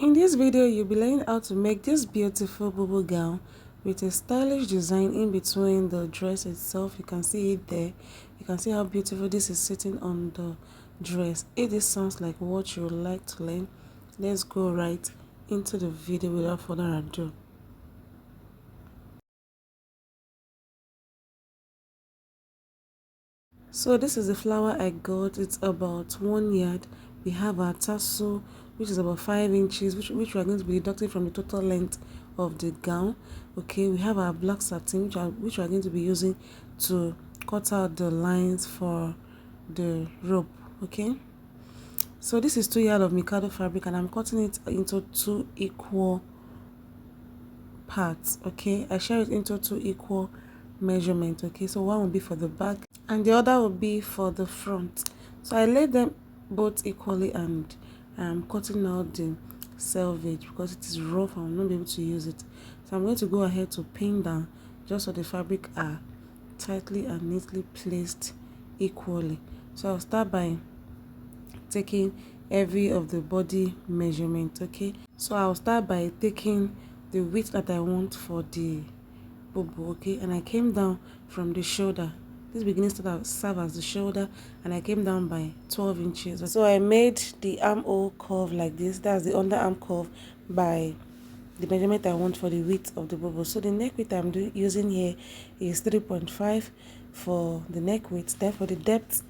In this video, you'll be learning how to make this beautiful bubble gown with a stylish design in between the dress itself. You can see it there. You can see how beautiful this is sitting on the dress. If this sounds like what you would like to learn, let's go right into the video without further ado. So this is the flower I got. It's about 1 yard. We have our tassel, which is about 5 inches, which we are going to be deducting from the total length of the gown. Okay, we have our black satin, which we are going to be using to cut out the lines for the rope. Okay, so this is 2 yards of Mikado fabric, and I'm cutting it into 2 equal parts. Okay, I share it into 2 equal measurements. Okay, so one will be for the back and the other will be for the front. So I laid them both equally, and I'm cutting out the selvage because it is rough. I will not be able to use it. So I'm going to go ahead to pin down just so the fabric are tightly and neatly placed equally. So I'll start by taking every of the body measurement. Okay, so I'll start by taking the width that I want for the Bubu. Okay, and I came down from the shoulder. This beginning to serve as the shoulder, and I came down by 12 inches. So I made the armhole curve like this. That's the underarm curve by the measurement I want for the width of the Bubu. So the neck width I'm using here is 3.5 for the neck width. Then for the depth,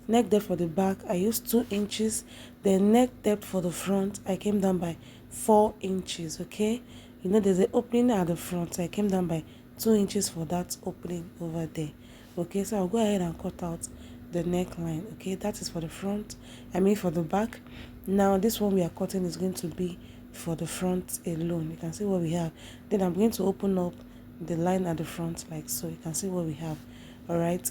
neck depth for the back, I used 2 inches. Then neck depth for the front, I came down by 4 inches. Okay, you know there's an opening at the front, so I came down by 2 inches for that opening over there. Okay, so I'll go ahead and cut out the neckline. Okay, that is for the front, for the back. Now this one we are cutting is going to be for the front alone. You can see what we have. Then I'm going to open up the line at the front like so. You can see what we have. All right,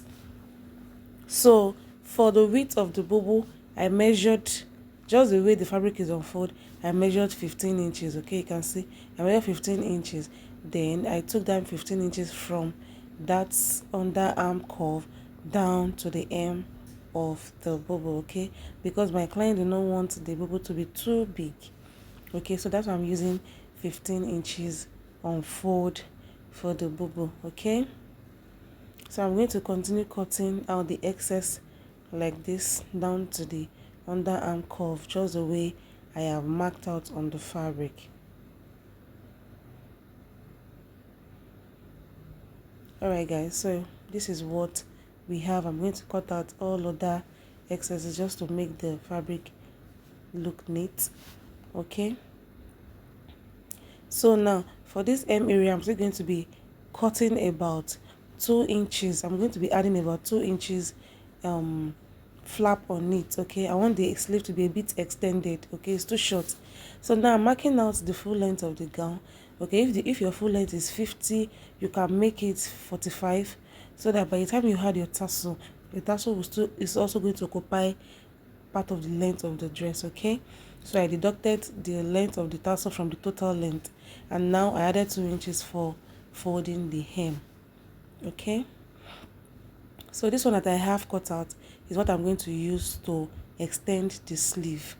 so for the width of the Bubu, I measured just the way the fabric is unfolded. I measured 15 inches. Okay, you can see I measured 15 inches. Then I took down 15 inches from that underarm curve down to the hem of the Bubu. Okay, because my client did not want the Bubu to be too big. Okay, so that's why I'm using 15 inches unfold for the Bubu. Okay, so I'm going to continue cutting out the excess like this down to the underarm curve, just the way I have marked out on the fabric. Alright guys, so this is what we have. I'm going to cut out all other excesses just to make the fabric look neat. Okay, so now for this hem area, I'm still going to be cutting about 2 inches. I'm going to be adding about 2 inches flap on it. Okay, I want the sleeve to be a bit extended. Okay, it's too short. So now I'm marking out the full length of the gown. Okay, if your full length is 50, you can make it 45, so that by the time you had your tassel, the tassel is also going to occupy part of the length of the dress. Okay, so I deducted the length of the tassel from the total length, and now I added 2 inches for folding the hem. Okay, so this one that I have cut out is what I'm going to use to extend the sleeve.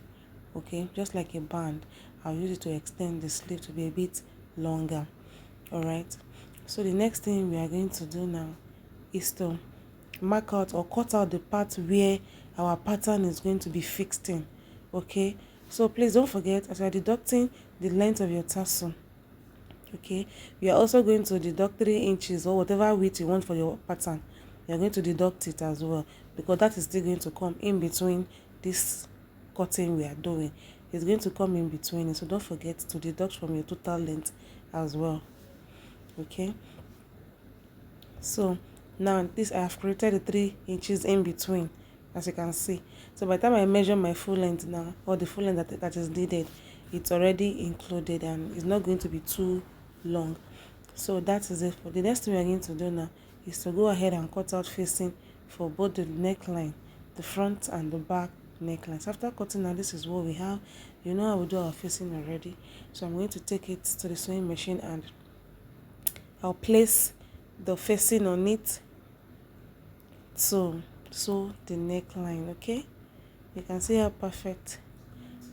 Okay, just like a band, I'll use it to extend the sleeve to be a bit longer. All right, so the next thing we are going to do now is to mark out or cut out the part where our pattern is going to be fixed in. Okay, so please don't forget, as you are deducting the length of your tassel, okay, we are also going to deduct 3 inches or whatever width you want for your pattern. You're going to deduct it as well, because that is still going to come in between this cutting we are doing. It's going to come in between it, so don't forget to deduct from your total length as well. Okay, so now this, I have created the 3 inches in between, as you can see. So by the time I measure my full length now, or the full length that is needed, it's already included and it's not going to be too long. So that is it. For the next thing we are going to do now is to go ahead and cut out facing for both the neckline, the front and the back necklines. After cutting out, this is what we have. You know how we do our facing already, so I'm going to take it to the sewing machine and I'll place the facing on it to sew the neckline. Okay, you can see how perfect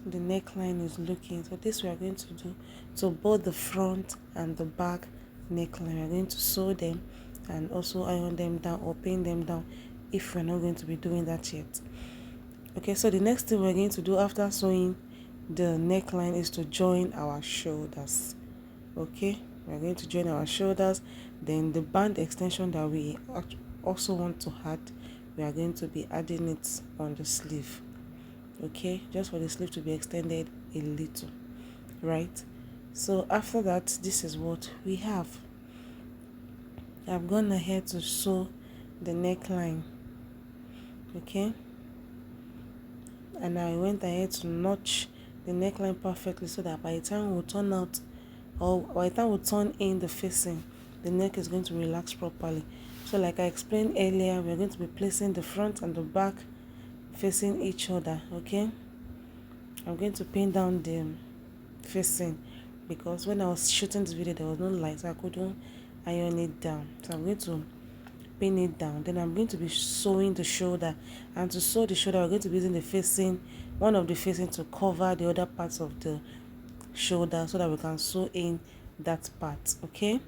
the neckline is looking. So this we are going to do to both the front and the back neckline. We are going to sew them and also iron them down or pin them down if we're not going to be doing that yet. Okay, so the next thing we're going to do after sewing the neckline is to join our shoulders. Okay, we're going to join our shoulders. Then the band extension that we also want to add, we are going to be adding it on the sleeve. Okay, just for the sleeve to be extended a little, right? So after that, this is what we have. I've gone ahead to sew the neckline. Okay, and I went ahead to notch the neckline perfectly so that by the time we turn out, or by the time we turn in the facing, the neck is going to relax properly. So like I explained earlier, we're going to be placing the front and the back facing each other. Okay, I'm going to pin down the facing because when I was shooting this video there was no light, so I couldn't iron it down. So I'm going to pin it down. Then I'm going to be sewing the shoulder, and to sew the shoulder we're going to be using the facing, one of the facing to cover the other parts of the shoulder so that we can sew in that part. Okay,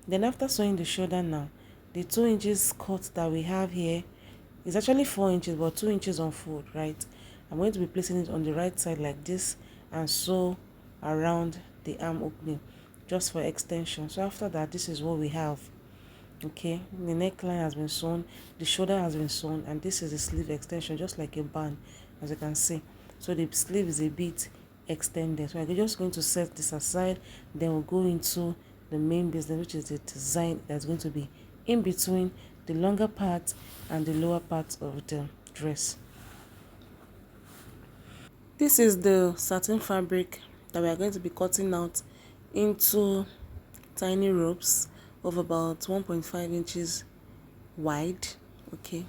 then after sewing the shoulder, now the 2 inches cut that we have here is actually 4 inches but 2 inches on fold, right? I'm going to be placing it on the right side like this and sew around the arm opening just for extension. So after that, this is what we have. Okay, the neckline has been sewn, the shoulder has been sewn, and this is the sleeve extension, just like a band, as you can see. So the sleeve is a bit extended. So I'm just going to set this aside. Then we'll go into the main business, which is the design that's going to be in between the longer part and the lower part of the dress. This is the satin fabric that we are going to be cutting out into tiny ropes of about 1.5 inches wide. Okay,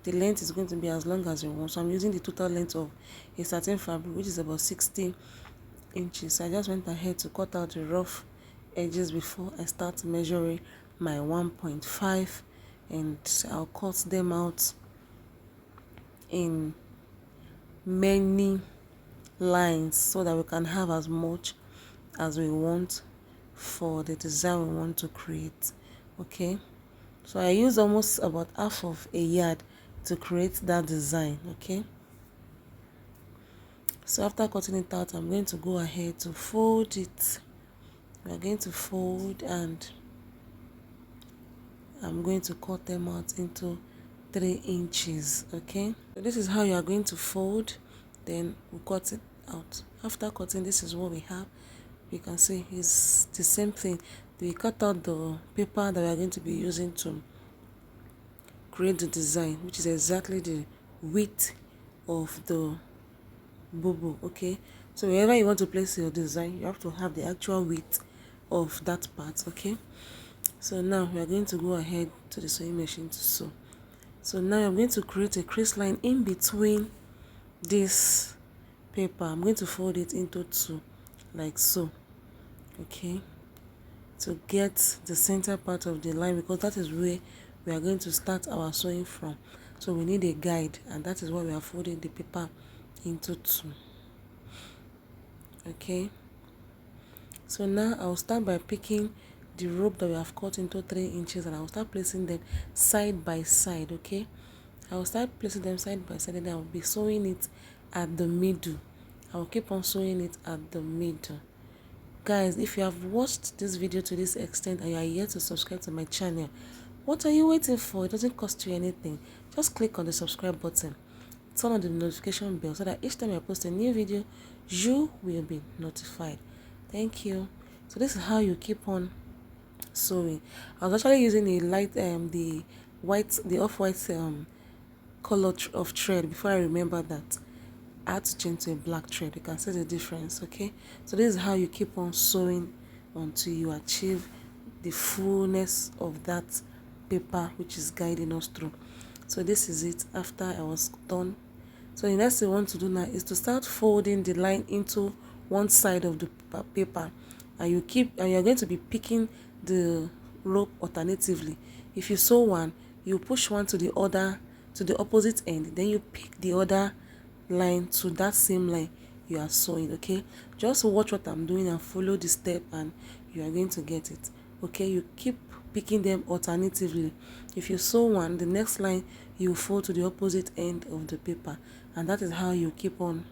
the length is going to be as long as you want, so I'm using the total length of a satin fabric, which is about 60 inches. So I just went ahead to cut out the rough edges before I start measuring my 1.5, and I'll cut them out in many lines so that we can have as much as we want for the design we want to create. Okay, so I use almost about half of a yard to create that design. Okay, so after cutting it out, I'm going to go ahead to fold it. We're going to fold, and I'm going to cut them out into 3 inches. Okay, so this is how you are going to fold. Then we cut it out. After cutting, this is what we have. You can see it's the same thing. We cut out the paper that we are going to be using to create the design, which is exactly the width of the Bubu. Okay, so wherever you want to place your design, you have to have the actual width of that part. Okay, so now we are going to go ahead to the sewing machine to sew. So now I'm going to create a crease line in between this paper. I'm going to fold it into 2 like so. Okay, to get the center part of the line, because that is where we are going to start our sewing from. So we need a guide, and that is why we are folding the paper into 2. Okay, so now I'll start by picking the rope that we have cut into 3 inches, and I'll start placing them side by side. Okay, I'll start placing them side by side, and I'll be sewing it at the middle. I'll keep on sewing it at the middle. Guys, if you have watched this video to this extent and you are yet to subscribe to my channel, what are you waiting for? It doesn't cost you anything. Just click on the subscribe button, turn on the notification bell so that each time I post a new video, you will be notified. Thank you. So this is how you keep on sewing. I was actually using a light the off-white color of thread before I remember that I had to change to a black thread. You can see the difference. Okay, so this is how you keep on sewing until you achieve the fullness of that paper which is guiding us through. So this is it after I was done. So the next thing we want to do now is to start folding the line into one side of the paper, and you're going to be picking the rope alternatively. If you sew one, you push one to the other, to the opposite end, then you pick the other line to that same line. you are sewing. Okay, just watch what I'm doing and follow the step and you are going to get it. Okay, you keep picking them alternatively. If you sew one, the next line you fold to the opposite end of the paper, and that is how you keep on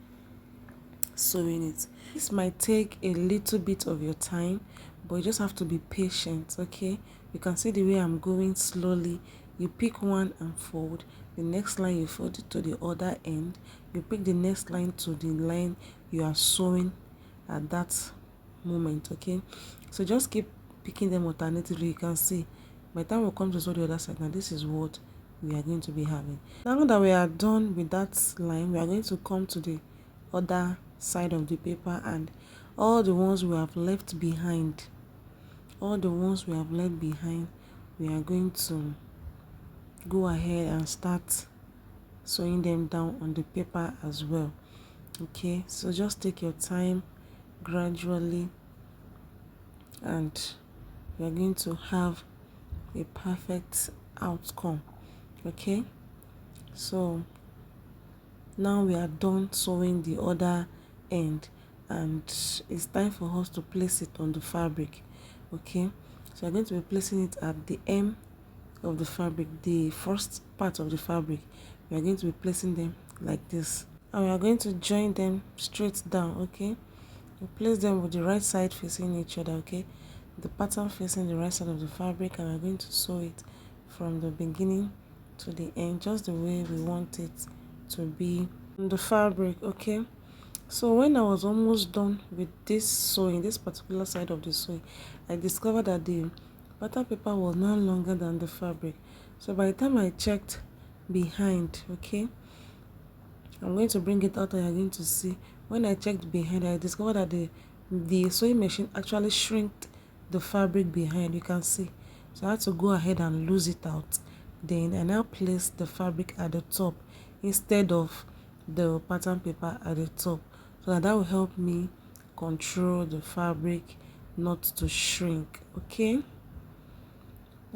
sewing it. This might take a little bit of your time, but you just have to be patient. Okay, you can see the way I'm going slowly. You pick one and fold, the next line you fold it to the other end, you pick the next line to the line you are sewing at that moment. Okay, so just keep picking them alternatively. You can see by the time we come to sew the other side, now this is what we are going to be having. Now that we are done with that line, we are going to come to the other side of the paper, and all the ones we have left behind, we are going to go ahead and start sewing them down on the paper as well. Okay, so just take your time gradually and we are going to have a perfect outcome. Okay, so now we are done sewing the other end and it's time for us to place it on the fabric. Okay, so I'm going to be placing it at the hem of the fabric, the first part of the fabric. We are going to be placing them like this, and we are going to join them straight down. Okay, we place them with the right side facing each other. Okay, the pattern facing the right side of the fabric, and we're going to sew it from the beginning to the end, just the way we want it to be on the fabric. Okay, so when I was almost done with this sewing, this particular side of the sewing, I discovered that the pattern paper was no longer than the fabric. So by the time I checked behind, okay, I'm going to bring it out and you're going to see. When I checked behind, I discovered that the sewing machine actually shrinked the fabric behind. You can see. So I had to go ahead and lose it out. Then I now place the fabric at the top instead of the pattern paper at the top, so that will help me control the fabric not to shrink. Okay,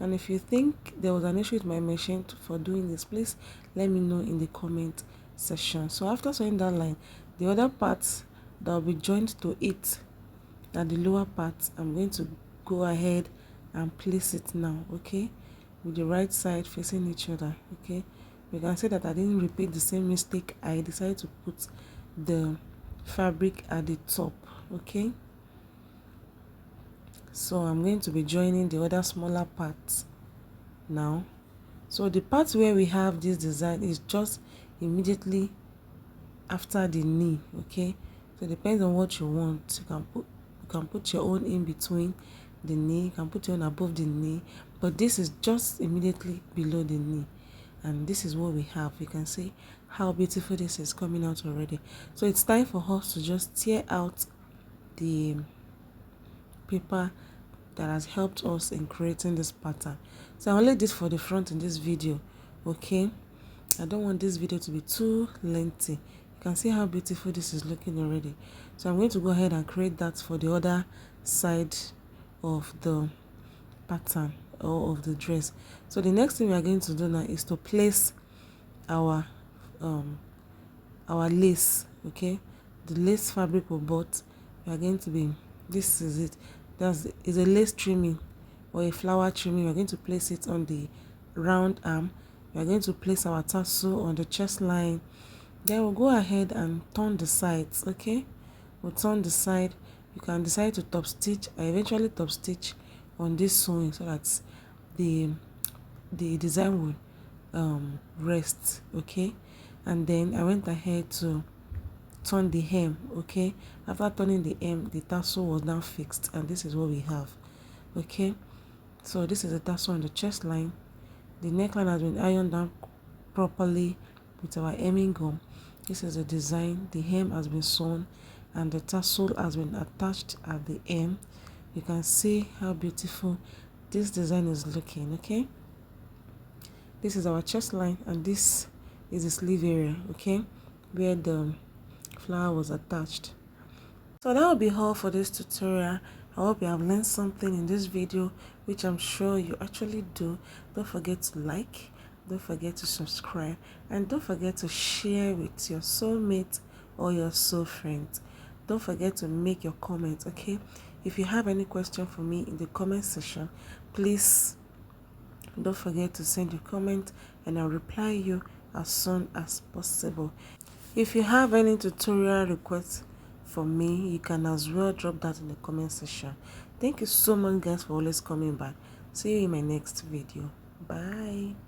and if you think there was an issue with my machine for doing this, please let me know in the comment section. So after sewing that line, the other parts that will be joined to it at the lower part, I'm going to go ahead and place it now. Okay, with the right side facing each other. Okay, you can see that I didn't repeat the same mistake. I decided to put the fabric at the top. Okay, so I'm going to be joining the other smaller parts now. So the part where we have this design is just immediately after the knee. Okay, so it depends on what you want. You can put your own in between the knee, you can put your own above the knee, but this is just immediately below the knee, and this is what we have. You can see how beautiful this is coming out already. So it's time for us to just tear out the paper that has helped us in creating this pattern. So I only did for the front in this video. Okay, I don't want this video to be too lengthy. You can see how beautiful this is looking already. So I'm going to go ahead and create that for the other side of the pattern or of the dress. So the next thing we are going to do now is to place our lace. Okay, the lace fabric we bought, we are going to be, this is it, is a lace trimming or a flower trimming. We are going to place it on the round arm. We are going to place our tassel on the chest line. Then we'll go ahead and turn the sides. Okay, we'll turn the side. You can decide to top stitch. I eventually top stitch on this sewing so that the design will rest. Okay, and then I went ahead to turn the hem. Okay, after turning the hem, the tassel was now fixed, and this is what we have. Okay, so this is the tassel on the chest line. The neckline has been ironed down properly with our hemming gum. This is the design. The hem has been sewn and the tassel has been attached at the hem. You can see how beautiful this design is looking. Okay, this is our chest line and this is the sleeve area. Okay, where the flower was attached. So that will be all for this tutorial. I hope you have learned something in this video, which I'm sure you actually do. Don't forget to like, don't forget to subscribe, and don't forget to share with your soulmate or your soul friends. Don't forget to make your comments, okay? If you have any question for me in the comment section, please don't forget to send your comment and I'll reply you as soon as possible. If you have any tutorial requests for me, you can as well drop that in the comment section. Thank you so much guys for always coming back. See you in my next video. Bye.